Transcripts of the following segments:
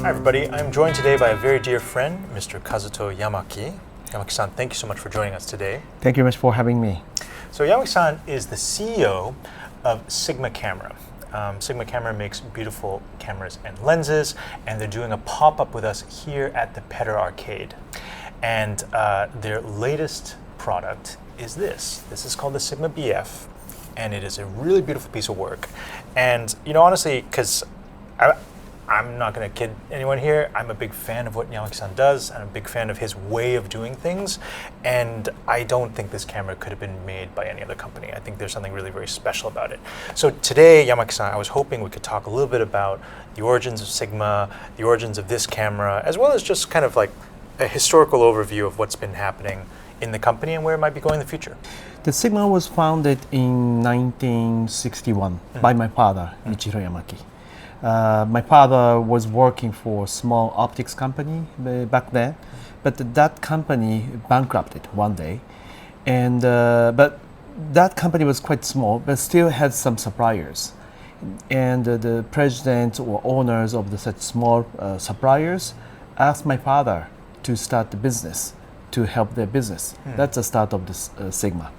Hi everybody, I'm joined today by a very dear friend, Mr. Kazuto Yamaki. Yamaki-san, thank you so much for joining us today. Thank you very much for having me. So Yamaki-san is the CEO of Sigma Camera. Sigma Camera makes beautiful cameras and lenses, and they're doing a pop-up with us here at the Pedder Arcade. And their latest product is this. This is called the Sigma BF, and it is a really beautiful piece of work. And honestly, because I'm not going to kid anyone here, I'm a big fan of what Yamaki-san does. I'm a big fan of his way of doing things, and I don't think this camera could have been made by any other company. I think there's something really very special about it. So today, Yamaki-san, I was hoping we could talk a little bit about the origins of Sigma, the origins of this camera, as well as just kind of like a historical overview of what's been happening in the company and where it might be going in the future. The Sigma was founded in 1961 by my father, Michiro Yamaki. My father was working for a small optics company back then, but that company bankrupted one day. And but that company was quite small, but still had some suppliers. And the president or owners of such small suppliers asked my father to start the business, to help their business. That's the start of this Sigma.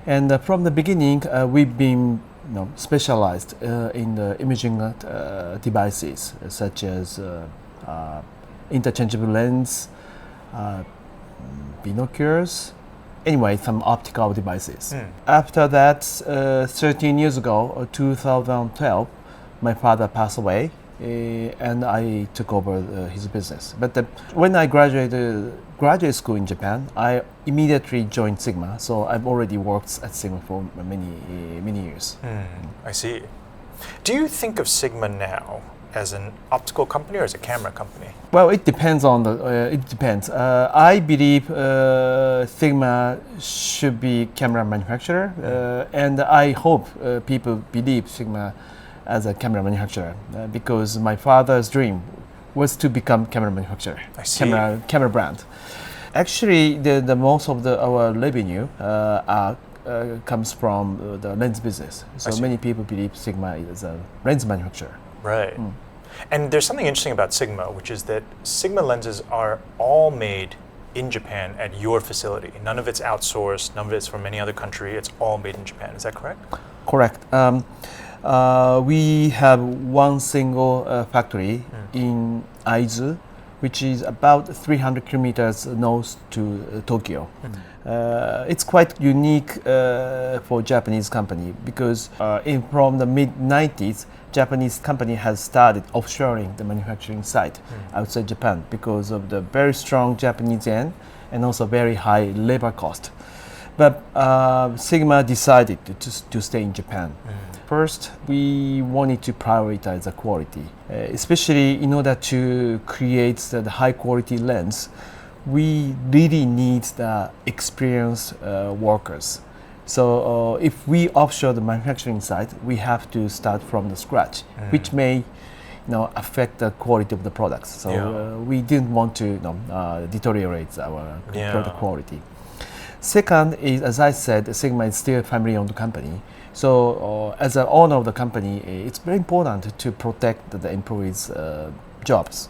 And from the beginning, we've been specialized in the imaging devices, such as interchangeable lens, binoculars, anyway, some optical devices. After that, 13 years ago, 2012, my father passed away, and I took over his business. But when I graduated graduate school in Japan, I immediately joined Sigma. So I've already worked at Sigma for many years. I see. Do you think of Sigma now as an optical company or as a camera company? Well, it depends on the. It depends. I believe Sigma should be camera manufacturer, and I hope people believe Sigma as a camera manufacturer, because my father's dream was to become camera manufacturer, camera brand. Actually, the most of our revenue comes from the lens business. So many people believe Sigma is a lens manufacturer. Right. And there's something interesting about Sigma, which is that Sigma lenses are all made in Japan at your facility. None of it's outsourced, none of it's from any other country. It's all made in Japan. Is that correct? Correct. We have one single factory in Aizu, which is about 300 kilometers north to Tokyo. It's quite unique for Japanese company because from the mid-90s, Japanese company has started offshoring the manufacturing site outside Japan because of the very strong Japanese yen and also very high labor cost. But Sigma decided to stay in Japan. First, we wanted to prioritize the quality, especially in order to create the high quality lens. We really need the experienced workers. So if we offshore the manufacturing site, we have to start from the scratch, which may affect the quality of the products. So we didn't want to deteriorate our product quality. Second is, as I said, Sigma is still a family-owned company. So as an owner of the company, it's very important to protect the employees' jobs.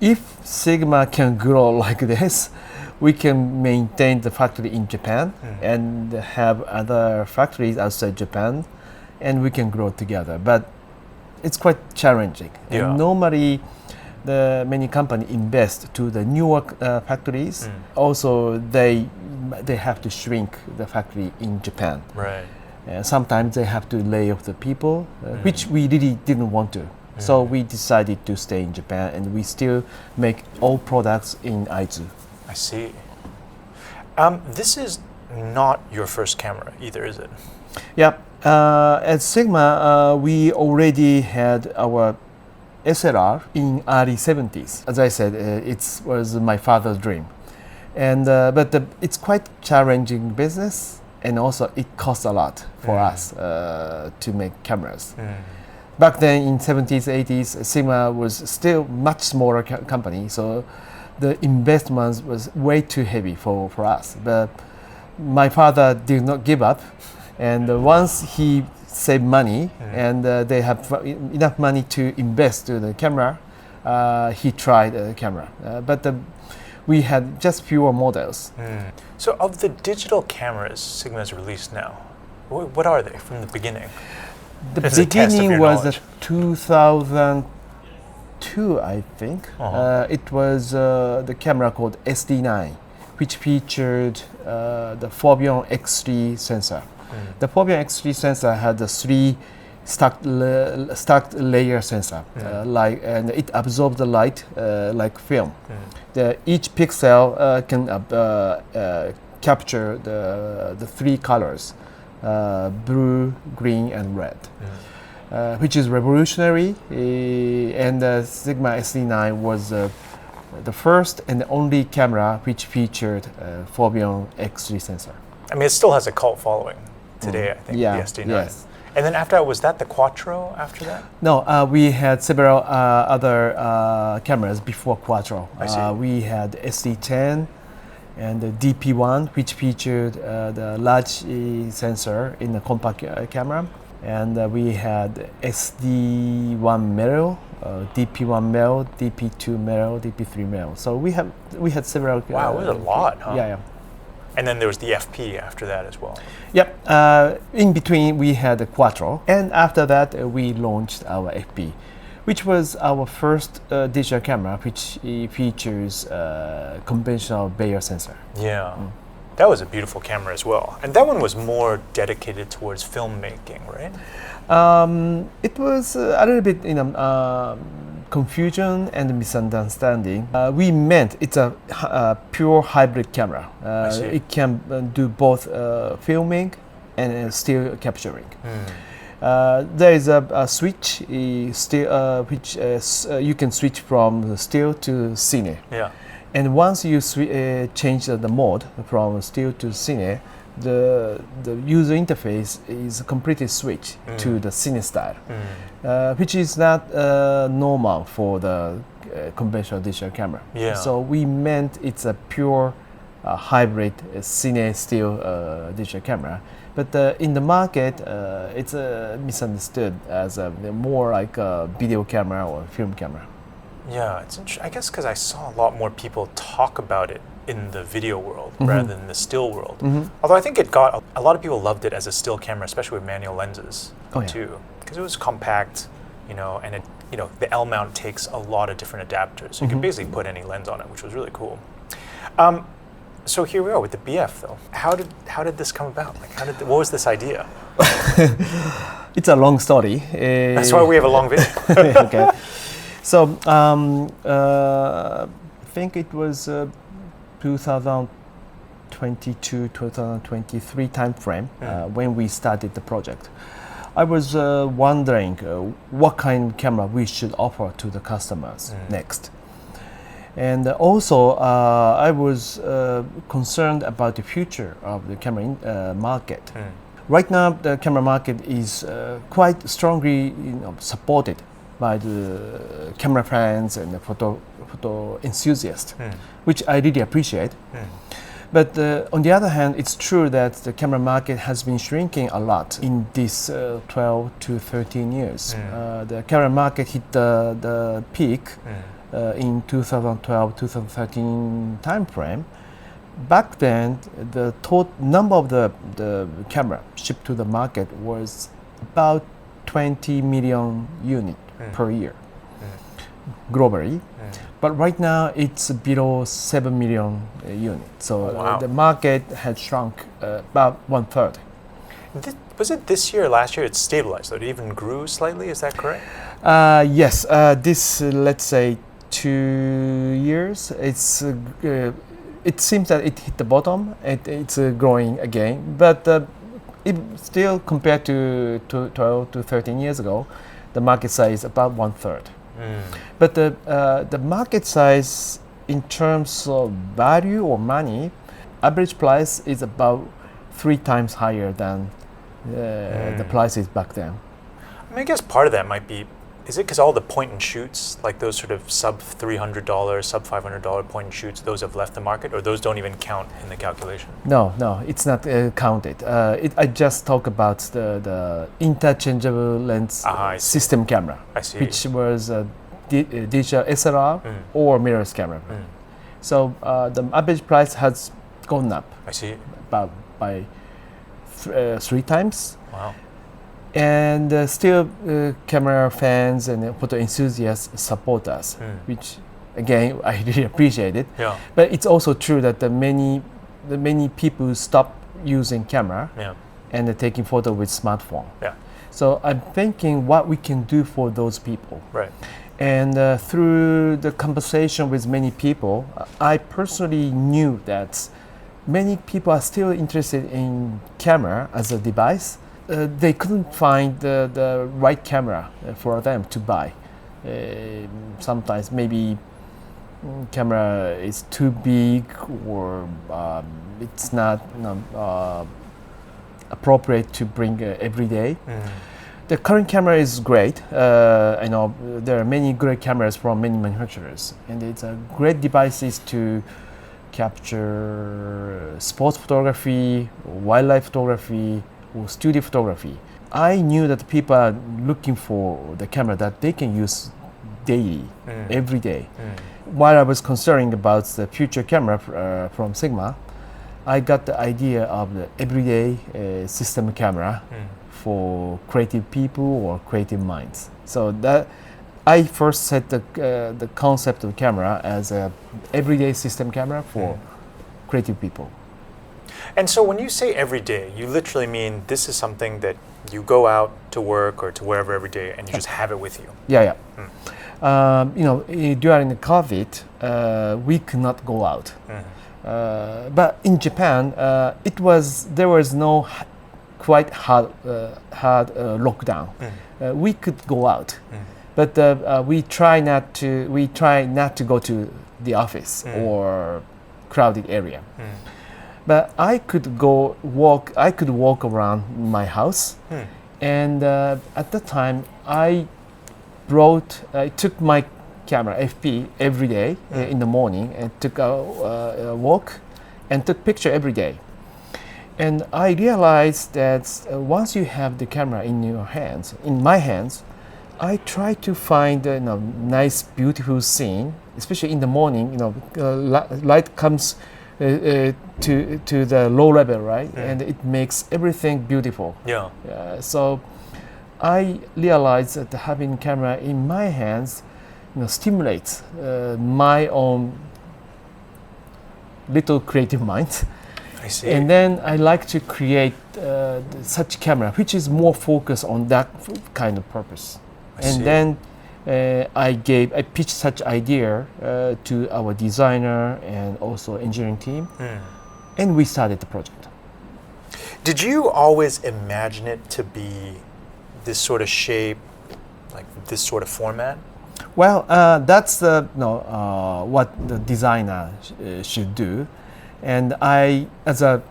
If Sigma can grow like this, we can maintain the factory in Japan and have other factories outside Japan, and we can grow together. But it's quite challenging. And normally, many companies invest to the newer factories. Also, they have to shrink the factory in Japan. Right. Sometimes they have to lay off the people, which we really didn't want to. So we decided to stay in Japan, and we still make all products in Aizu. I see. This is not your first camera either, is it? Yeah. At Sigma, we already had our SLR in early 70s. As I said, it was my father's dream. And but it's quite challenging business, and also it costs a lot for us to make cameras. Back then in 70s, 80s, Sigma was still much smaller company, so the investment was way too heavy for us. But my father did not give up, and once he save money and they have enough money to invest to the camera, he tried the camera. But we had just fewer models. So of the digital cameras Sigma has released now, what are they from the beginning? The As a test of beginning your was knowledge. 2002, I think. It was the camera called SD9, which featured the Foveon X3 sensor. The Foveon X3 sensor had the 3 stacked layer sensor, and it absorbs the light like film. Each pixel can capture the 3 colors, blue, green, and red, which is revolutionary. And the Sigma SD9 was the first and the only camera which featured Foveon X3 sensor. I mean, it still has a cult following today, I think, Yeah, the SD9. yes. And then after that, was that the Quattro after that? No, we had several other cameras before Quattro. I see. We had SD10 and the DP1, which featured the large sensor in the compact camera. And we had SD1 mirror, DP1 mirror, DP2 mirror, DP3 mirror. So we had several. Wow, it was a lot, huh? Yeah. And then there was the FP after that as well. Yep. In between, we had the Quattro, and after that, we launched our FP, which was our first digital camera, which features conventional Bayer sensor. Yeah. That was a beautiful camera as well. And that one was more dedicated towards filmmaking, right? It was a little bit confusion and misunderstanding. We meant it's a pure hybrid camera. see. It can do both filming and still capturing. There is a switch which you can switch from still to cine. Yeah. And once you change the mode from still to cine, the user interface is completely switched to the cine style, which is not normal for the conventional digital camera. Yeah. So we meant it's a pure hybrid cine still digital camera. But in the market, it's misunderstood as a more like a video camera or film camera. Yeah, it's I guess because I saw a lot more people talk about it in the video world rather than the still world. Although I think a lot of people loved it as a still camera, especially with manual lenses too, because it was compact, and it, the L mount takes a lot of different adapters. So you can basically put any lens on it, which was really cool. So here we are with the BF though. How did this come about? Like, what was this idea? It's a long story. That's why we have a long video. Okay. So I think it was 2022, 2023 time frame when we started the project. I was wondering what kind of camera we should offer to the customers next. And also I was concerned about the future of the camera market. Right now the camera market is quite strongly supported by the camera fans and the photo enthusiasts, which I really appreciate. But on the other hand, it's true that the camera market has been shrinking a lot in these 12 to 13 years. The camera market hit the peak in 2012-2013 time frame. Back then, the total number of the camera shipped to the market was about 20 million units per year globally. But right now it's below 7 million units. So the market had shrunk about 1/3. Was it this year or last year? It stabilized, though. It even grew slightly. Is that correct? Yes. This, let's say, 2 years. It seems that it hit the bottom. It's growing again. But it still, compared to 12 to 13 years ago, the market size is about 1/3. But the market size in terms of value or money, average price is about 3 times higher than the prices back then. I mean, I guess part of that might be Is it because all the point and shoots, like those sort of sub $300, sub $500 point and shoots, those have left the market, or those don't even count in the calculation? No, it's not counted. I just talk about the interchangeable lens I see. system camera, I see. which was digital SLR or mirrorless camera. So the average price has gone up I see. about by 3 times. Wow. And still, camera fans and photo enthusiasts support us, which again I really appreciate it. Yeah. But it's also true that the many people stop using camera Yeah. and they're taking photo with smartphone. Yeah. So I'm thinking what we can do for those people. Right. And through the conversation with many people, I personally knew that many people are still interested in camera as a device. They couldn't find the right camera for them to buy. Sometimes maybe camera is too big, or it's not appropriate to bring every day. The current camera is great. I know there are many great cameras from many manufacturers, and it's a great devices to capture sports photography, wildlife photography, or studio photography. I knew that people are looking for the camera that they can use daily, every day. While I was considering about the future camera from Sigma, I got the idea of the everyday system camera for creative people or creative minds. So that I first set the concept of camera as a everyday system camera for creative people. And so when you say every day, you literally mean this is something that you go out to work or to wherever every day and you just have it with you? Yeah. During the COVID, we could not go out. But in Japan, there was no quite hard lockdown. We could go out, but we try not to go to the office or crowded area. But I could walk around my house, and at the time I took my camera FP every day in the morning and took a walk and took picture every day. And I realized that once you have the camera in my hands, I try to find a nice, beautiful scene, especially in the morning. Light comes to the low level, right? And it makes everything beautiful. Yeah. So I realized that having camera in my hands, stimulates my own little creative mind. I see. And then I like to create such camera, which is more focused on that kind of purpose. Then I pitched such idea to our designer and also engineering team, and we started the project. Did you always imagine it to be this sort of shape, like this sort of format? Well, that's what the designer should do. And I, as a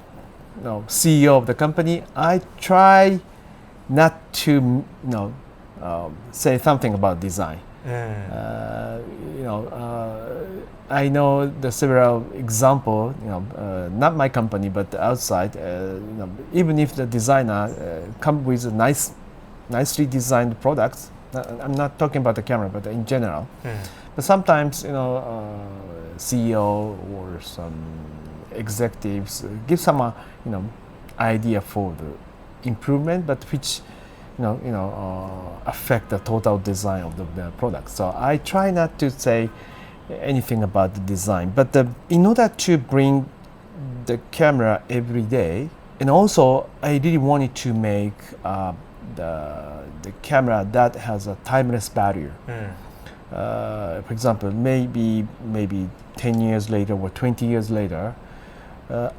CEO of the company, I try not to say something about design. I know the several example. Not my company, but outside. Even if the designer come with a nicely designed products, I'm not talking about the camera, but in general. But sometimes CEO or some executives give some idea for the improvement, but which affect the total design of the product. So I try not to say anything about the design, but in order to bring the camera every day, and also I really wanted to make the camera that has a timeless value. For example, maybe 10 years later or 20 years later,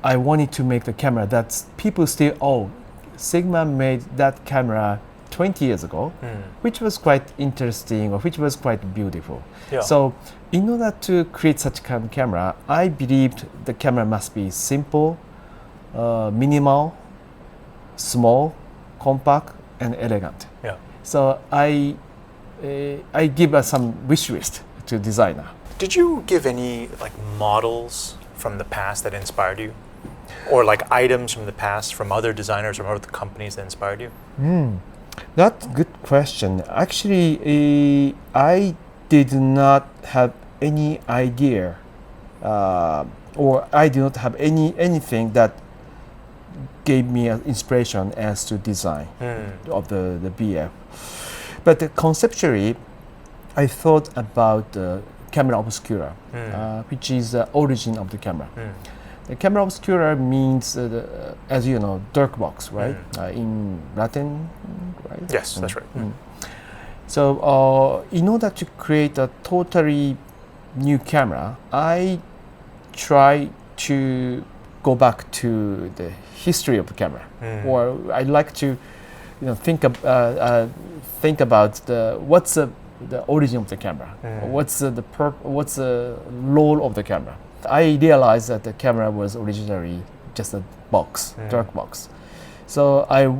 I wanted to make the camera that people still, Sigma made that camera 20 years ago, which was quite interesting or which was quite beautiful. Yeah. So in order to create such kind of camera, I believed the camera must be simple, minimal, small, compact, and elegant. Yeah. So I I give some wish list to designer. Did you give any like models from the past that inspired you? Or like items from the past from other designers or other companies that inspired you? That's a good question. Actually, I did not have any idea, or I did not have anything that gave me an inspiration as to design of the BF. But conceptually, I thought about the camera obscura, which is the origin of the camera. The camera obscura means, as you know, dark box, right? In Latin, right? Yes, that's right. So, in order to create a totally new camera, I try to go back to the history of the camera, or I like to, think about what's the origin of the camera, what's the role of the camera. I realized that the camera was originally just a box, dark box. So I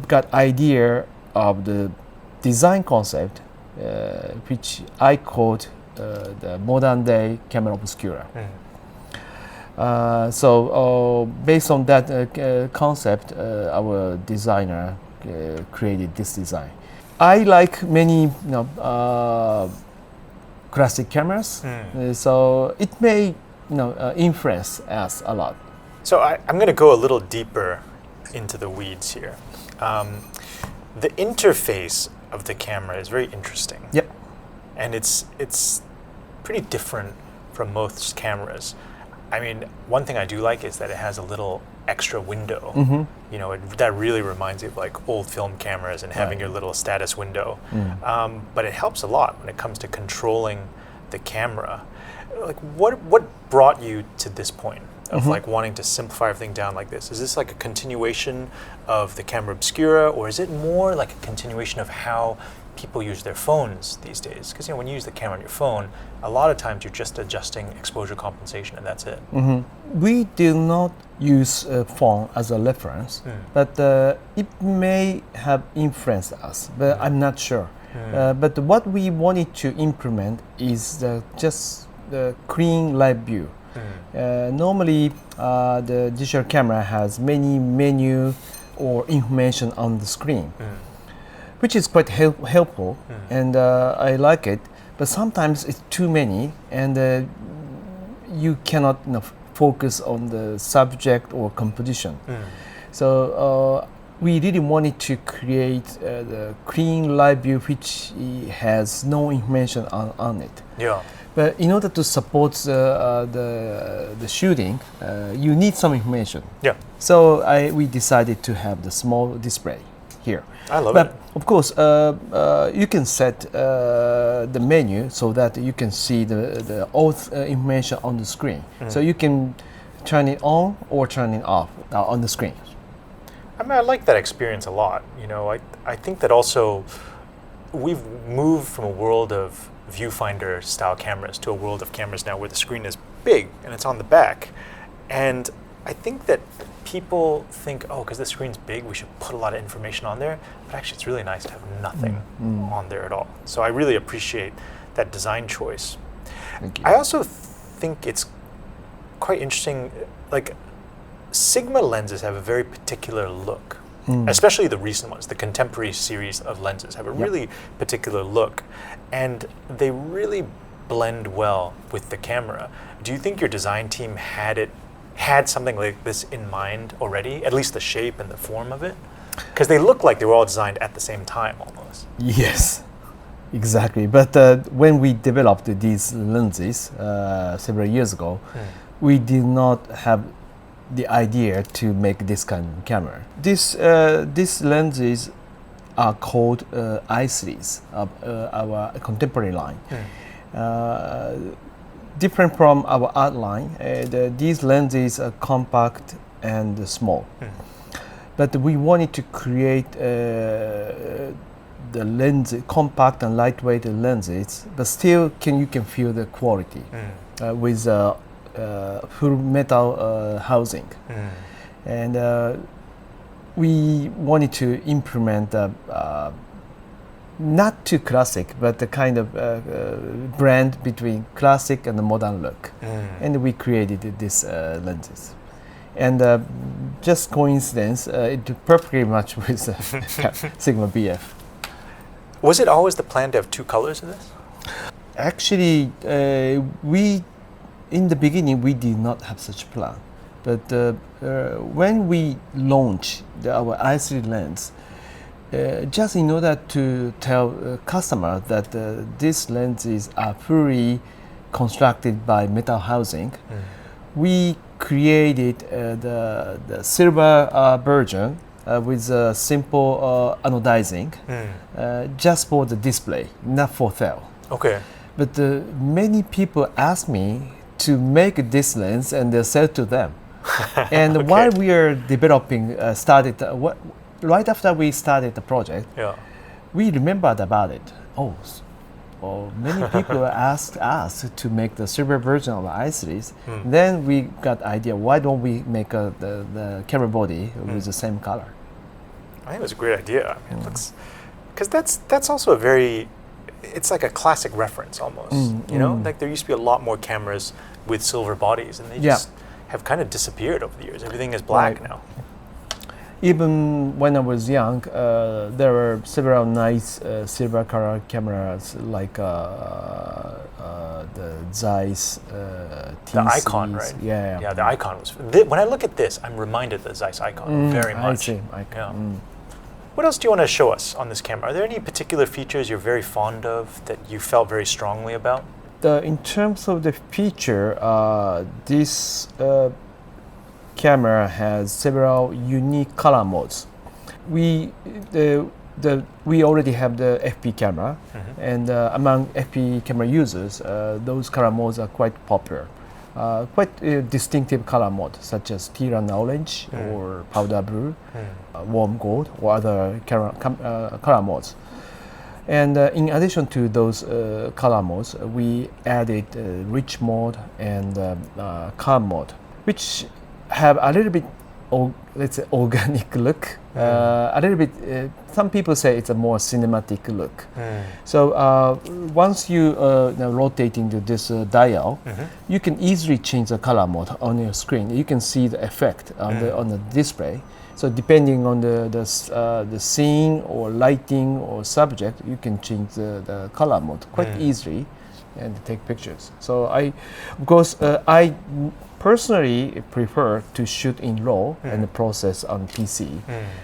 got idea of the design concept, which I called the modern day camera obscura. So based on that concept, our designer created this design. I like many classic cameras, so it may influence us a lot. So I'm going to go a little deeper into the weeds here. The interface of the camera is very interesting. Yep. And it's pretty different from most cameras. I mean, one thing I do like is that it has a little extra window. That really reminds me of like old film cameras and having your little status window. But it helps a lot when it comes to controlling the camera. Like, what brought you to this point of like wanting to simplify everything down like this? Is this like a continuation of the camera obscura, or is it more like a continuation of how people use their phones these days? Because when you use the camera on your phone, a lot of times you're just adjusting exposure compensation and that's it. We do not use a phone as a reference, but it may have influenced us, but I'm not sure. But what we wanted to implement is just the clean live view. Normally, the digital camera has many menu or information on the screen, which is quite helpful, and I like it. But sometimes it's too many, and you cannot focus on the subject or composition. So we really wanted to create the clean live view which has no information on it. Yeah. But in order to support the shooting, you need some information. Yeah. So we decided to have the small display here. I love it. Of course, you can set the menu so that you can see the all information on the screen. So you can turn it on or turn it off on the screen. I mean, I like that experience a lot. I think that also we've moved from a world of viewfinder style cameras to a world of cameras now where the screen is big and it's on the back. And I think that people think, because the screen's big, we should put a lot of information on there. But actually, it's really nice to have nothing on there at all. So I really appreciate that design choice. Thank you. I also think it's quite interesting, like Sigma lenses have a very particular look, especially the recent ones. The contemporary series of lenses have a really particular look, and they really blend well with the camera. Do you think your design team had something like this in mind already, at least the shape and the form of it? Because they look like they were all designed at the same time almost. Yes, exactly. But when we developed these lenses several years ago, we did not have the idea to make this kind of camera. These lenses are called I-series of our contemporary line. Different from our art line, these lenses are compact and small. But we wanted to create the lens, compact and lightweight lenses, but still you can feel the quality with full metal housing. And we wanted to implement not too classic, but the kind of blend between classic and the modern look. And we created these lenses. And just coincidence, it perfectly matched with Sigma BF. Was it always the plan to have two colors in this? Actually, in the beginning, we did not have such plan. But when we launched our I3 lens, just in order to tell customer that these lenses are fully constructed by metal housing, we created the silver version with a simple anodizing, just for the display, not for sale. Okay. But many people ask me to make this lens and sell to them. And Okay. while we are developing, right after we started the project, we remembered about it. Many people asked us to make the silver version of the i3s. Then we got idea, why don't we make the camera body with the same color? I think it was a great idea. I mean, it looks, because that's also a very, it's like a classic reference almost. You know, like there used to be a lot more cameras with silver bodies, and they just have kind of disappeared over the years. Everything is black now. Even when I was young, there were several nice silver color cameras like the Zeiss TCs. The Icon, right? Yeah, the Icon was. When I look at this, I'm reminded of the Zeiss Icon very much. I see. Icon. What else do you want to show us on this camera? Are there any particular features you're very fond of that you felt very strongly about? In terms of the feature, this camera has several unique color modes. We already have the FP camera, and among FP camera users, those color modes are quite popular. Quite distinctive color mode, such as teal and orange, or powder blue, warm gold, or other color modes. And in addition to those color modes, we added rich mode and calm mode, which have a little bit, let's say, organic look. A little bit. Some people say it's a more cinematic look. So once you rotating this dial, you can easily change the color mode on your screen. You can see the effect on the display. So depending on the scene or lighting or subject, you can change the color mode quite easily and take pictures. So I personally prefer to shoot in RAW and process on PC.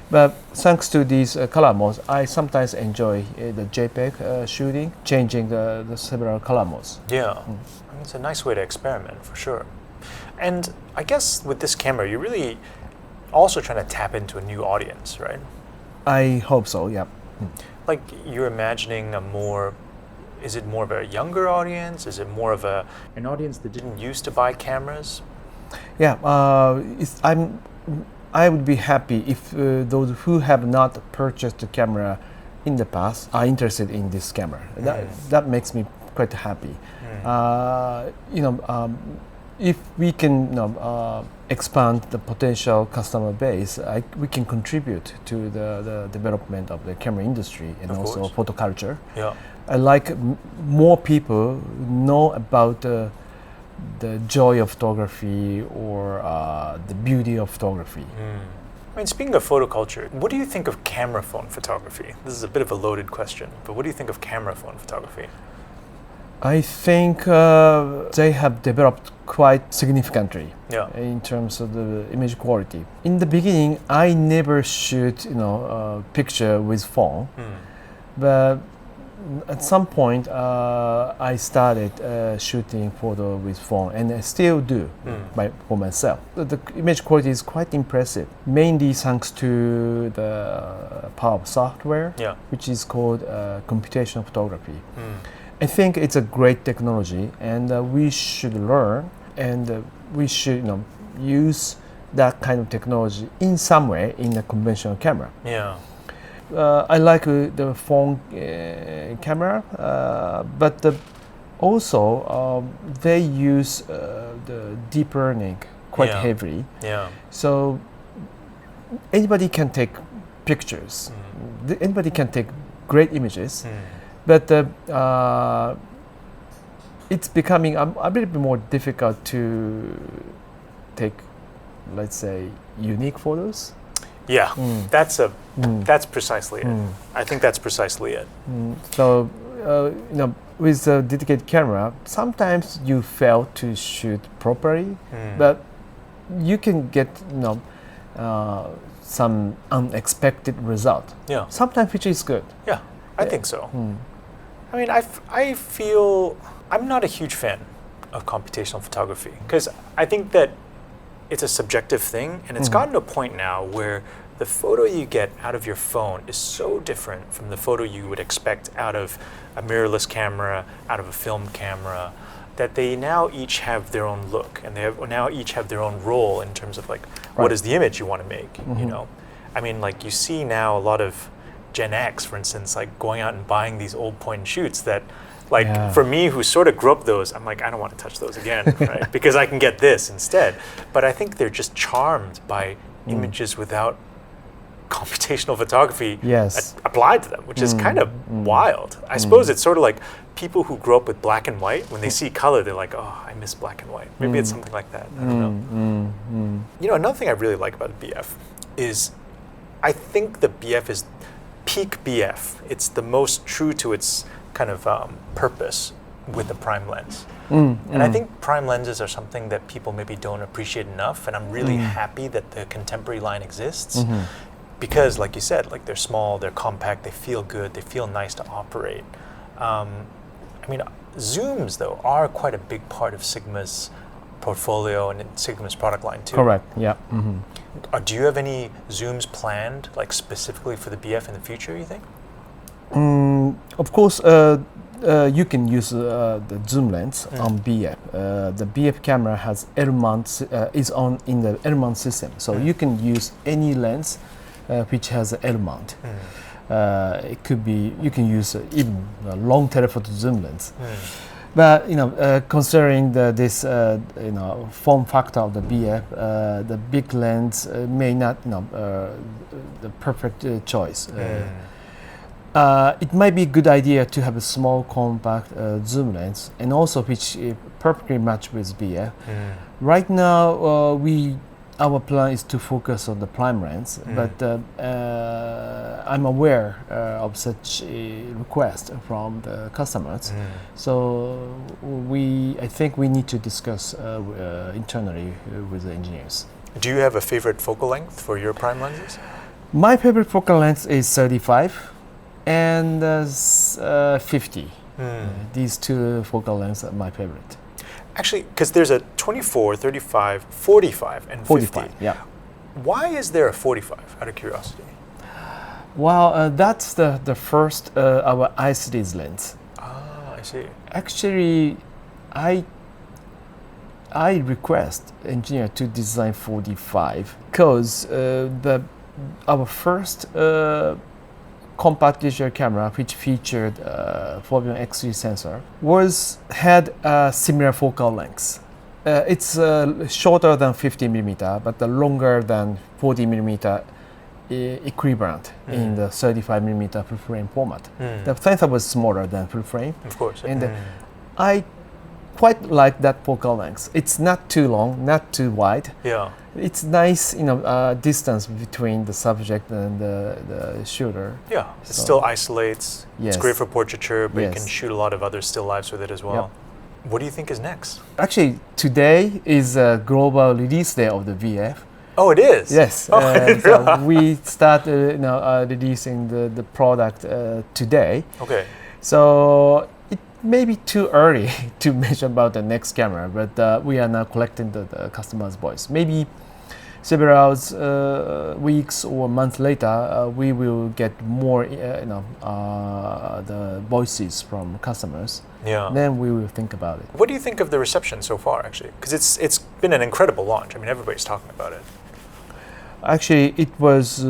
But thanks to these color modes, I sometimes enjoy the JPEG shooting, changing the several color modes. Yeah, I mean, it's a nice way to experiment for sure. And I guess with this camera, you're really also trying to tap into a new audience, right? I hope so, yeah. Like you're imagining is it more of a younger audience? Is it more of an audience that didn't used to buy cameras? Yeah, I would be happy if those who have not purchased the camera in the past are interested in this camera. That makes me quite happy. If we can expand the potential customer base, we can contribute to the development of the camera industry and also photo culture. Yeah. I like more people know about the joy of photography or the beauty of photography. I mean, speaking of photo culture, what do you think of camera phone photography? This is a bit of a loaded question, but what do you think of camera phone photography? I think they have developed quite significantly in terms of the image quality. In the beginning, I never shoot picture with phone, but at some point I started shooting photo with phone, and I still do for myself. The image quality is quite impressive, mainly thanks to the power of software, which is called computational photography. I think it's a great technology, and we should learn, and we should use that kind of technology in some way in a conventional camera. Yeah. I like the phone camera, but also they use the deep learning quite heavily. Yeah. So anybody can take pictures. Anybody can take great images, but it's becoming a bit more difficult to take, let's say, unique photos. Yeah, that's precisely it. I think that's precisely it. So, with a dedicated camera, sometimes you fail to shoot properly, but you can get, some unexpected result. Yeah. Sometimes which is good. Yeah, I think so. I mean, I feel I'm not a huge fan of computational photography because I think that it's a subjective thing, and it's gotten to a point now where the photo you get out of your phone is so different from the photo you would expect out of a mirrorless camera, out of a film camera, that they now each have their own look, and now each have their own role in terms of like, what is the image you want to make, you know? I mean, like you see now a lot of Gen X, for instance, like going out and buying these old point and shoots that, like for me, who sort of grew up those, I'm like, I don't want to touch those again, right? Because I can get this instead. But I think they're just charmed by images without computational photography applied to them, which is kind of wild. I suppose it's sort of like people who grew up with black and white, when they see color, they're like, oh, I miss black and white. Maybe it's something like that. I don't know. You know, another thing I really like about the BF is I think the BF is peak BF. It's the most true to its kind of purpose with the prime lens. And I think prime lenses are something that people maybe don't appreciate enough, and I'm really happy that the contemporary line exists because, like you said, like they're small, they're compact, they feel good, they feel nice to operate. I mean, zooms though are quite a big part of Sigma's portfolio and Sigma's product line too. Correct, yeah. Do you have any zooms planned, like specifically for the BF in the future, you think? Of course, you can use the zoom lens on BF. The BF camera has L mount, is on in the L mount system, so you can use any lens which has an L mount. It could be, you can use even a long telephoto zoom lens. But considering this form factor of the BF, the big lens may not the perfect choice. It might be a good idea to have a small compact zoom lens, and also which perfectly match with BF. Right now, our plan is to focus on the prime lens, but I'm aware of such a request from the customers. So I think we need to discuss internally with the engineers. Do you have a favorite focal length for your prime lenses? My favorite focal length is 35 and 50. These two focal lengths are my favorite. Actually, because there's a 24, 35, 45, and 50. 45, yeah. Why is there a 45, out of curiosity? Well, that's the first our I-series lens. Ah, I see. Actually, I request engineer to design 45 because our first compact digital camera, which featured Foveon X3 sensor, had a similar focal length. It's shorter than 50 millimeter, but longer than 40 millimeter equivalent in the 35 millimeter full frame format. The sensor was smaller than full frame. Of course. And I quite like that focal length. It's not too long, not too wide. Yeah. It's nice, distance between the subject and the shooter. Yeah, it still isolates. Yes. It's great for portraiture, but you can shoot a lot of other still lifes with it as well. Yep. What do you think is next? Actually, today is a global release day of the VF. Oh, it is? Yes. So we start releasing the product today. Okay. So it may be too early to mention about the next camera, but we are now collecting the customer's voice. Maybe several weeks or months later, we will get more the voices from customers. Yeah. Then we will think about it. What do you think of the reception so far, actually? Because it's been an incredible launch. I mean, everybody's talking about it. Actually, it was,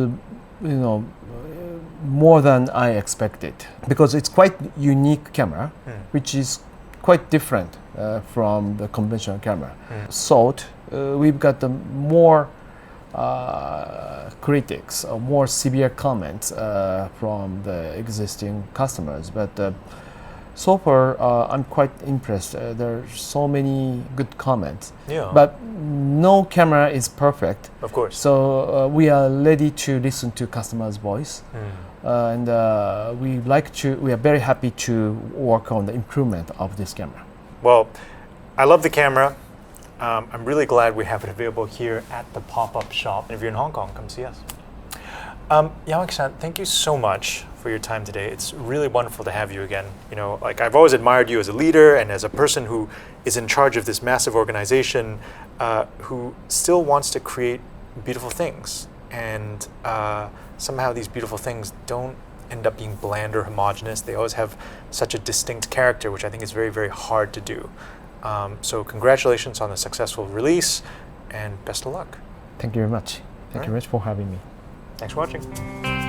more than I expected, because it's quite unique camera, which is quite different from the conventional camera. So we've got the more critics or more severe comments from the existing customers. But so far, I'm quite impressed. There are so many good comments. Yeah. But no camera is perfect. Of course. So we are ready to listen to customers' voice, and we are very happy to work on the improvement of this camera. Well, I love the camera. I'm really glad we have it available here at the pop-up shop. And if you're in Hong Kong, come see us. Yamaki-san, thank you so much for your time today. It's really wonderful to have you again. You know, like I've always admired you as a leader and as a person who is in charge of this massive organization, who still wants to create beautiful things. And somehow these beautiful things don't end up being bland or homogenous. They always have such a distinct character, which I think is very, very hard to do. So congratulations on the successful release and best of luck. Thank you very much. Thank you very much for having me. Thanks for watching.